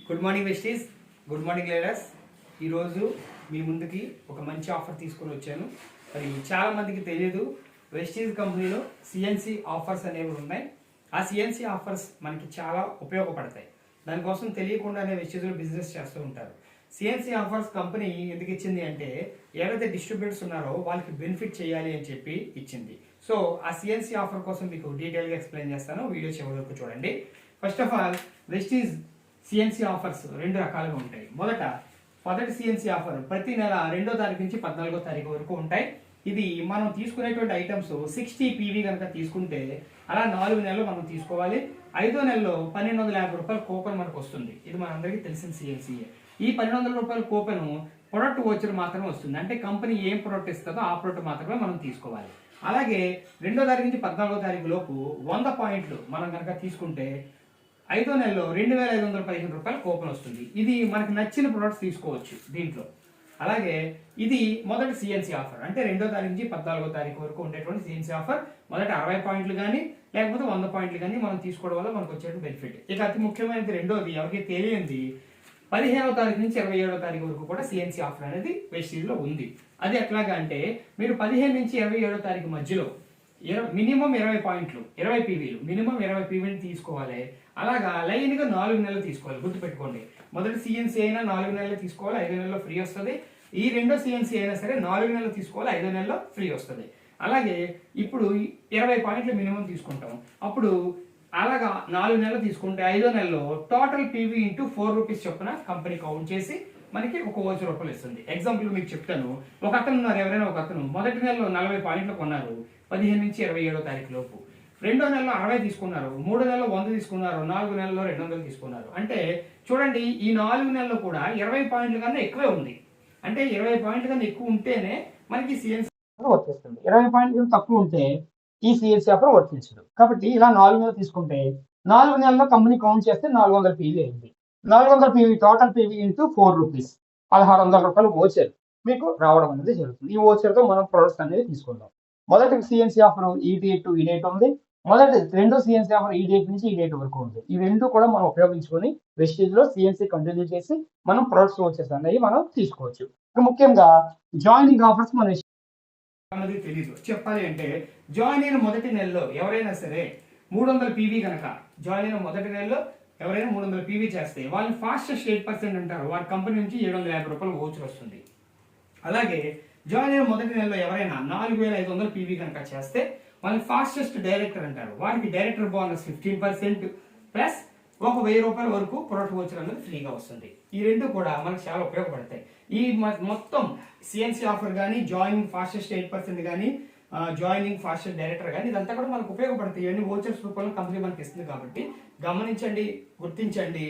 Good morning వెస్టీస్, good morning leaders. ఈరోజు మీ ముందుకి ఒక మంచి ఆఫర్ తీసుకొని వచ్చాను. మరి చాలామందికి తెలియదు, వెస్టీస్ కంపెనీలో సిఎన్సి ఆఫర్స్ అనేవి ఉన్నాయి. ఆ సిఎన్సి ఆఫర్స్ మనకి చాలా ఉపయోగపడతాయి. దానికోసం తెలియకుండానే వెస్టీస్లో బిజినెస్ చేస్తూ ఉంటారు. సిఎన్సి ఆఫర్స్ కంపెనీ ఎందుకు ఇచ్చింది అంటే, ఎవరైతే డిస్ట్రిబ్యూటర్స్ ఉన్నారో వాళ్ళకి బెనిఫిట్ చేయాలి అని చెప్పి ఇచ్చింది. సో ఆ సిఎన్సి ఆఫర్ కోసం మీకు డీటెయిల్గా ఎక్స్ప్లెయిన్ చేస్తాను, వీడియో చివరి వరకు చూడండి. ఫస్ట్ ఆఫ్ ఆల్, వెస్టీస్ సిఎన్సి ఆఫర్స్ రెండు రకాలుగా ఉంటాయి. మొదటి సిఎన్సి ఆఫర్ ప్రతి నెల 2వ తారీఖు నుంచి 14వ తారీఖు వరకు ఉంటాయి. ఇది మనం తీసుకునేటువంటి ఐటమ్స్ 60 PV కనుక తీసుకుంటే అలా 4 నెలలు మనం తీసుకోవాలి. 5వ నెలలో 1250 రూపాయల కూపన్ మనకు వస్తుంది. ఇది మనందరికీ తెలిసిన సిఎన్సిఏ. ఈ 1200 రూపాయల కూపన్ ప్రొడక్ట్ వోచర్ మాత్రమే వస్తుంది. అంటే కంపెనీ ఏం ప్రొడక్ట్ ఇస్తుందో ఆ ప్రొడక్ట్ మాత్రమే మనం తీసుకోవాలి. అలాగే 2వ తారీఖు నుంచి 14వ తారీఖు లోపు 100 పాయింట్లు మనం కనుక తీసుకుంటే 5వ నెలలో 2515 రూపాయల కూపన్ వస్తుంది. ఇది మనకు నచ్చిన ప్రొడక్ట్స్ తీసుకోవచ్చు దీంట్లో. అలాగే ఇది మొదటి సిఎన్సి ఆఫర్, అంటే 2వ తారీఖు నుంచి 14వ తారీఖు వరకు ఉండేటువంటి సిఎన్సి ఆఫర్. మొదట 60 పాయింట్లు కానీ లేకపోతే 100 పాయింట్లు కానీ మనం తీసుకోవడం వల్ల మనకు వచ్చే బెనిఫిట్. ఇక అతి ముఖ్యమైనది రెండోది, ఎవరికి తెలియంది, 15వ తారీఖు నుంచి 27వ తారీఖు వరకు కూడా సిఎన్సి ఆఫర్ అనేది వెస్టీజ్లో ఉంది. అది ఎట్లాగా అంటే, మీరు 15 నుంచి 27వ తారీఖు మధ్యలో మినిమం 20 పాయింట్లు, 20 పీవీలు, మినిమం 20 పీవీలు తీసుకోవాలి. అలాగా లైన్గా 4 నెలలు తీసుకోవాలి. గుర్తుపెట్టుకోండి, మొదటి సిఎన్సి అయినా 4 నెలలు తీసుకోవాలి, 5 నెలల్లో ఫ్రీ వస్తుంది. ఈ రెండో సిఎన్సి అయినా సరే 4 నెలలు తీసుకోవాలి, 5 నెలల్లో ఫ్రీ వస్తుంది. అలాగే ఇప్పుడు 20 పాయింట్లు మినిమం తీసుకుంటాం. అప్పుడు అలాగా 4 నెలలు తీసుకుంటే 5వ నెలలో టోటల్ పీవీ ఇంటూ 4 రూపీస్ చొప్పున కంపెనీ కౌంట్ చేసి మనకి ఒక ₹1,00,000 ఇస్తుంది. ఎగ్జాంపుల్ మీకు చెప్తాను. ఒక అతను ఉన్నారు, ఎవరైనా ఒక అతను మొదటి నెలలో 40 పాయింట్లు కొన్నారు 15 నుంచి 27వ తారీఖు లోపు. 2వ నెలలో 60 తీసుకున్నారు, 3వ నెలలో 100 తీసుకున్నారు, 4 నెలల్లో 200 తీసుకున్నారు. అంటే చూడండి, ఈ 4 నెలల్లో కూడా 20 పాయింట్ల కన్నా ఎక్కువే ఉంది. అంటే 20 పాయింట్ల కన్నా ఎక్కువ ఉంటేనే మనకి సిఎన్సి వర్తిస్తుంది. 20 పాయింట్ల కన్నా తక్కువ ఉంటే ఈ సిఎన్సి ఆఫర్ వర్తించదు. కాబట్టి ఇలా 4 నెలలు తీసుకుంటే 4 నెలల్లో కంపెనీ కౌంట్ చేస్తే 400 పీవీ అయింది. 400 PV total PV into 4 rupees, ₹1,600 voucher మీకు రావడం అనేది జరుగుతుంది. ఈ ఓచర్తో మనం ప్రొడక్ట్స్ అనేది తీసుకుందాం. మొదటి సిఎన్సి ఆఫర్ ఈ డేట్ టు ఈ డేట్ ఉంది. రెండో సిఎన్సి ఆఫర్ ఈ డేట్ నుంచి ఈ డేట్ వరకు ఉంది. ఈ రెండు కూడా మనం ఉపయోగించుకొని వెస్టీజ్లో సిఎన్సి కంటిన్యూ చేసి మనం ప్రొడక్ట్స్ ఓచర్స్ అనేవి మనం తీసుకోవచ్చు. ముఖ్యంగా జాయినింగ్ ఆఫర్స్ మన అన్నది తెలీదు. చెప్పాలి అంటే, జాయిన్ అయిన మొదటి నెలలో ఎవరైనా సరే 300 పీవీ కనుక జాయిన్ అయిన మొదటి నెలలో ఎవరైనా 300 పీవీ చేస్తే వాళ్ళని ఫాస్టెస్ట్ 8% అంటారు. వారి కంపెనీ నుంచి ₹750 ఓచర్ వస్తుంది. అలాగే జాయిన్ అయిన మొదటి నెలలో ఎవరైనా 4500 పీవీ కనుక చేస్తే వాళ్ళని ఫాస్టెస్ట్ డైరెక్టర్ అంటారు. వారికి డైరెక్టర్ బోనస్ 15% ప్లస్ ₹1,000 వరకు ప్రొడక్ట్ ఓచర్ అనేది ఫ్రీగా వస్తుంది. ఈ రెండు కూడా మనకు చాలా ఉపయోగపడతాయి. ఈ మొత్తం సిఎన్సి ఆఫర్ కానీ, జాయినింగ్ ఫాస్టెస్ట్ 8% కానీ, జాయినింగ్ ఫాస్టెస్ట్ డైరెక్టర్ కానీ, ఇదంతా కూడా మనకు ఉపయోగపడతాయి. ఇవన్నీ ఓచర్స్ రూపంలో కంపెనీ మనకి ఇస్తుంది. కాబట్టి గమనించండి, గుర్తించండి.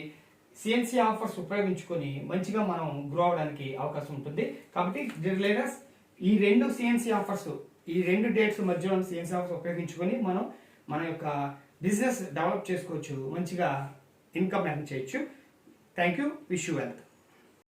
సిఎన్సి ఆఫర్స్ ఉపయోగించుకొని మంచిగా మనం గ్రో అవడానికి అవకాశం ఉంటుంది. కాబట్టి లీడర్స్, ఈ రెండు సిఎన్సి ఆఫర్స్, ఈ రెండు డేట్స్ మధ్యలో సిఎన్సి ఆఫర్స్ ఉపయోగించుకొని మనం మన యొక్క బిజినెస్ డెవలప్ చేసుకోవచ్చు, మంచిగా ఇన్కమ్ ఎర్న్ చేయొచ్చు. Thank you. Wish you wealth.